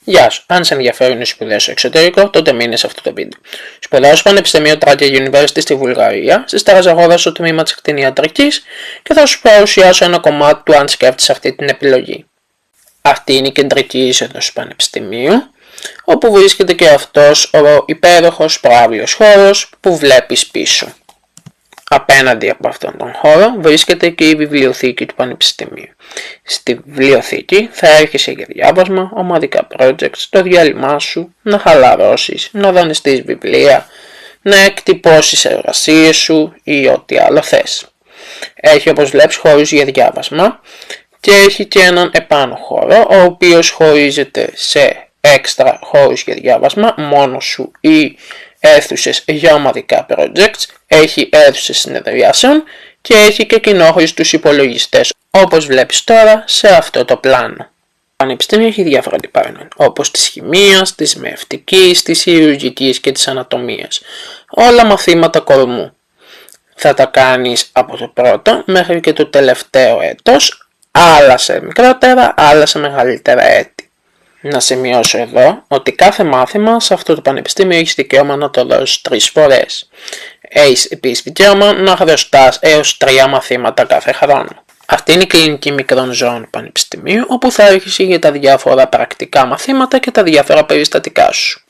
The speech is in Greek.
Γεια σου, αν σε ενδιαφέρουν οι σπουδές στο εξωτερικό, τότε μείνε σε αυτό το βίντεο. Σπουδάω στο Πανεπιστήμιο Trachea University στη Βουλγαρία, στη Σταραζαγόδα στο τμήμα της κτηνιατρικής και θα σου παρουσιάσω ένα κομμάτι του αν σκέφτεσαι αυτή την επιλογή. Αυτή είναι η κεντρική είσοδος του Πανεπιστημίου, όπου βρίσκεται και αυτός ο υπέροχος προαύλιος χώρος που βλέπεις πίσω. Απέναντι από αυτόν τον χώρο βρίσκεται και η βιβλιοθήκη του Πανεπιστημίου. Στη βιβλιοθήκη θα έρχεσαι για διάβασμα, ομαδικά projects, το διάλειμμα σου, να χαλαρώσεις, να δανειστείς βιβλία, να εκτυπώσεις εργασίες σου ή ό,τι άλλο θες. Έχει όπως βλέπεις χώρους για διάβασμα και έχει και έναν επάνω χώρο, ο οποίος χωρίζεται σε έξτρα χώρους για διάβασμα, μόνο σου ή αίθουσες για ομαδικά projects, έχει αίθουσες συνεδριάσεων και έχει και κοινόχρηστους υπολογιστές, όπως βλέπεις τώρα σε αυτό το πλάνο. Το Πανεπιστήμιο έχει διάφορα department, όπως της χημείας, της μεευτικής, της χειρουργικής και της ανατομίας. Όλα μαθήματα κορμού. Θα τα κάνεις από το πρώτο μέχρι και το τελευταίο έτος, άλλα σε μικρότερα, άλλα σε μεγαλύτερα έτη. Να σημειώσω εδώ ότι κάθε μάθημα σε αυτό το πανεπιστήμιο έχεις δικαίωμα να το δώσεις 3 φορές. Έχεις επίσης δικαίωμα να χρωστάς έως 3 μαθήματα κάθε χρόνο. Αυτή είναι η κλινική μικρών ζώων του πανεπιστημίου, όπου θα έρχεσαι για τα διάφορα πρακτικά μαθήματα και τα διάφορα περιστατικά σου.